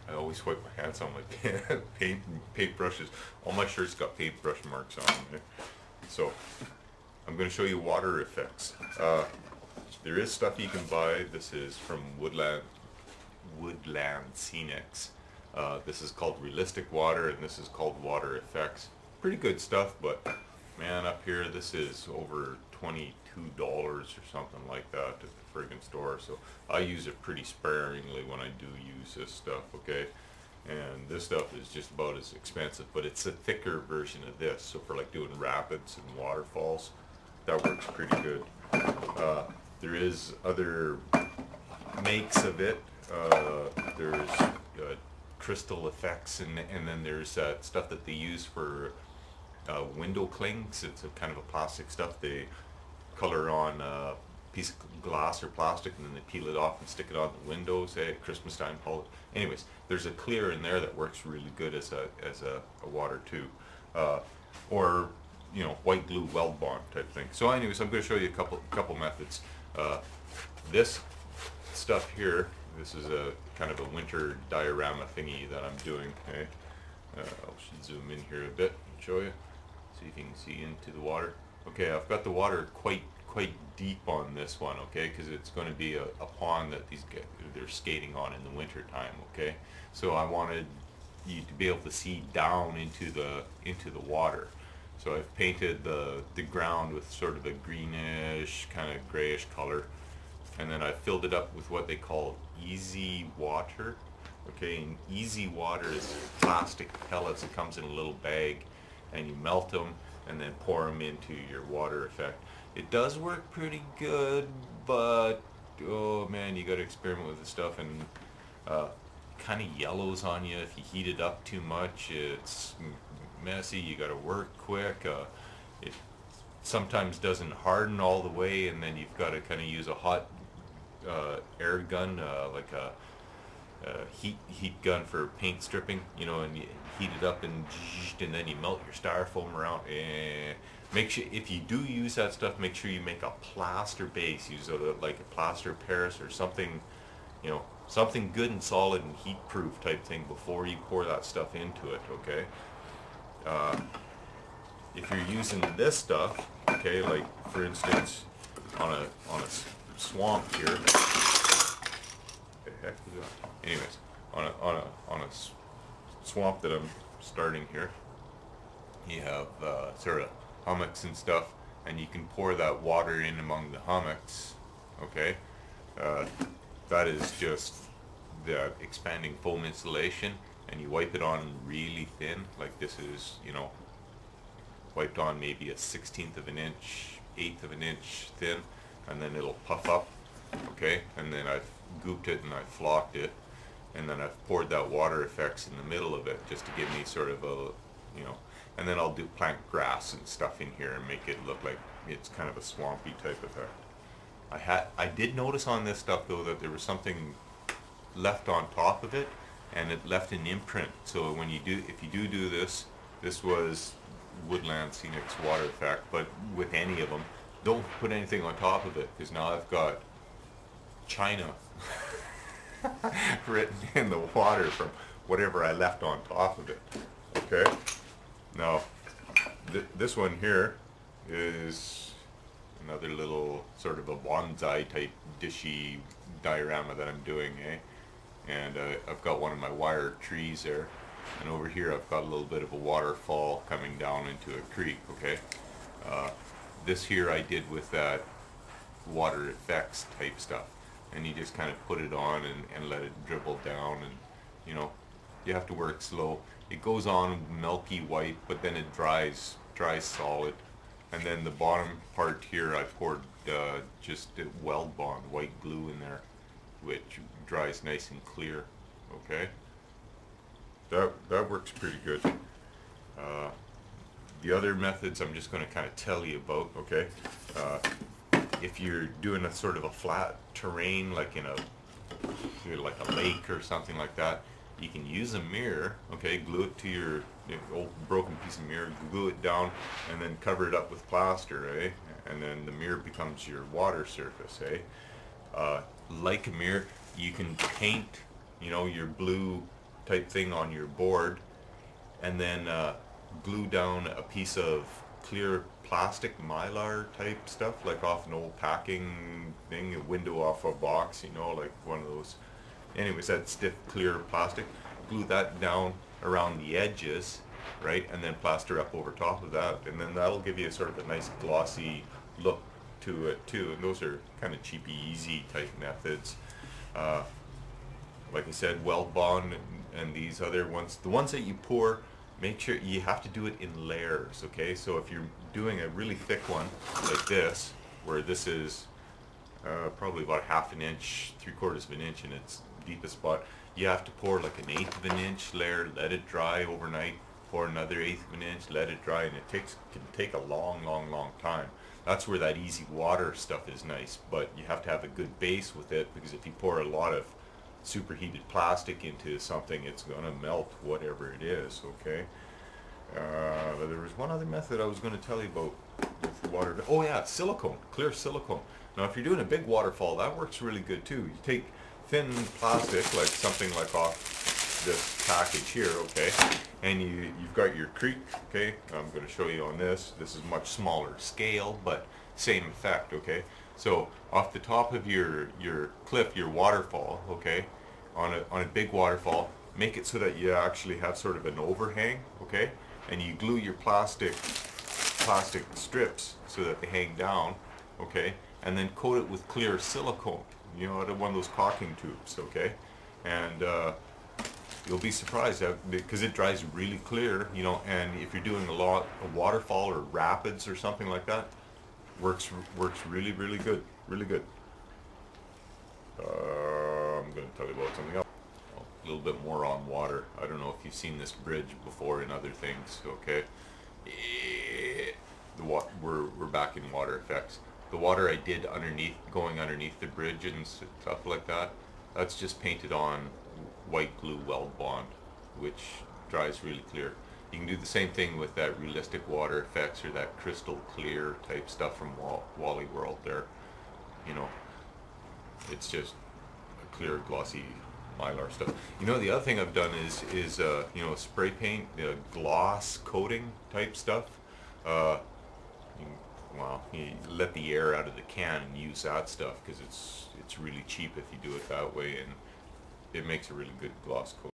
I always wipe my hands on my paint brushes. All my shirts got paintbrush marks on them. So I'm going to show you water effects. There is stuff you can buy. This is from Woodland Scenics. This is called Realistic Water, and this is called Water Effects. Pretty good stuff, but man, up here this is over $22 or something like that at the friggin' store. So I use it pretty sparingly when I do use this stuff, okay? And this stuff is just about as expensive, but it's a thicker version of this. So for like doing rapids and waterfalls, that works pretty good. There is other makes of it. There's crystal effects, and then there's stuff that they use for window clings. It's a kind of a plastic stuff. They color on a piece of glass or plastic, and then they peel it off and stick it on the windows, at Christmas time. Anyways, there's a clear in there that works really good as a water too, or you know, white glue weld bond type thing. So anyways, I'm going to show you a couple methods. This stuff here, this is a kind of a winter diorama thingy that I'm doing. Okay, I'll zoom in here a bit and show you, see if you can see into the water. Okay, I've got the water quite deep on this one, okay, because it's going to be a pond that they're skating on in the winter time. Okay, so I wanted you to be able to see down into the water. So I've painted the ground with sort of a greenish, kind of grayish color, and then I filled it up with what they call easy water. Okay, and easy water is plastic pellets. It comes in a little bag, and you melt them and then pour them into your water effect. It does work pretty good, but oh man, you got to experiment with the stuff, and kind of yellows on you if you heat it up too much. It's messy. You got to work quick. It sometimes doesn't harden all the way, and then you've got to kind of use a hot air gun, like a heat gun for paint stripping, you know, and you heat it up and then you melt your styrofoam around. Make sure, if you do use that stuff, make sure you make a plaster base. Use like a plaster Paris or something, you know, something good and solid and heat proof type thing before you pour that stuff into it. Okay, if you're using this stuff, okay, like for instance on a swamp here, the heck is that? Anyways, on a swamp that I'm starting here, you have sort of hummocks and stuff, and you can pour that water in among the hummocks. Okay, that is just the expanding foam insulation, and you wipe it on really thin, like this is, you know, wiped on maybe a 1/16 of an inch, 1/8 of an inch thin, and then it'll puff up. Okay, and then I've gooped it and I've flocked it, and then I've poured that water effects in the middle of it just to give me sort of a, you know, and then I'll do plant grass and stuff in here and make it look like it's kind of a swampy type effect. I did notice on this stuff though that there was something left on top of it, and it left an imprint. So when you do, if you do this, this was Woodland Scenics water effect, but with any of them, don't put anything on top of it, because now I've got China written in the water from whatever I left on top of it. Okay, now this one here is another little sort of a bonsai type dishy diorama that I'm doing, and I've got one of my wire trees there, and over here I've got a little bit of a waterfall coming down into a creek. Okay, this here I did with that water effects type stuff, and you just kind of put it on and let it dribble down, and you know, you have to work slow. It goes on milky white, but then it dries solid, and then the bottom part here I poured just weld bond white glue in there, which dries nice and clear. Okay, that works pretty good. The other methods I'm just going to kind of tell you about. Okay, if you're doing a sort of a flat terrain, like in a lake or something like that, you can use a mirror. Okay, glue it to your old broken piece of mirror, glue it down, and then cover it up with plaster, and then the mirror becomes your water surface. Like a mirror, you can paint you know, your blue type thing on your board, and then glue down a piece of clear plastic mylar type stuff, like off an old packing thing, a window off a box, you know, like one of those. Anyways, that stiff clear plastic, glue that down around the edges, right, and then plaster up over top of that, and then that'll give you sort of a nice glossy look to it too. And those are kind of cheapy, easy type methods. Like I said, weld bond and these other ones, the ones that you pour, make sure you have to do it in layers, okay? So if you're doing a really thick one like this, where this is probably about half an inch, 3/4 of an inch in its deepest spot, you have to pour like an 1/8 of an inch layer, let it dry overnight, pour another 1/8 of an inch, let it dry, and it can take a long time. That's where that easy water stuff is nice, but you have to have a good base with it, because if you pour a lot of superheated plastic into something, it's gonna melt whatever it is, okay? There was one other method I was going to tell you about with the water. Oh yeah, silicone, clear silicone. Now if you're doing a big waterfall, that works really good too. You take thin plastic, like something like off this package here, okay, and you've got your creek, okay. I'm going to show you on this. This is much smaller scale, but same effect, okay. So off the top of your cliff, your waterfall, okay, on a big waterfall, make it so that you actually have sort of an overhang, okay, and you glue your plastic strips so that they hang down, okay, and then coat it with clear silicone, you know, out of one of those caulking tubes, okay, and you'll be surprised because it dries really clear, you know. And if you're doing a waterfall or rapids or something like that, works really good, really good. I'm going to tell you about something else. A little bit more on water. I don't know if you've seen this bridge before in other things, okay. We're back in water effects. The water I did going underneath the bridge and stuff like that, that's just painted on white glue weld bond, which dries really clear. You can do the same thing with that realistic water effects or that crystal clear type stuff from Wally World there. You know, it's just a clear, glossy mylar stuff. You know, the other thing I've done is you know, spray paint, gloss coating type stuff. Well, you let the air out of the can and use that stuff, because it's really cheap if you do it that way, and it makes a really good gloss coat.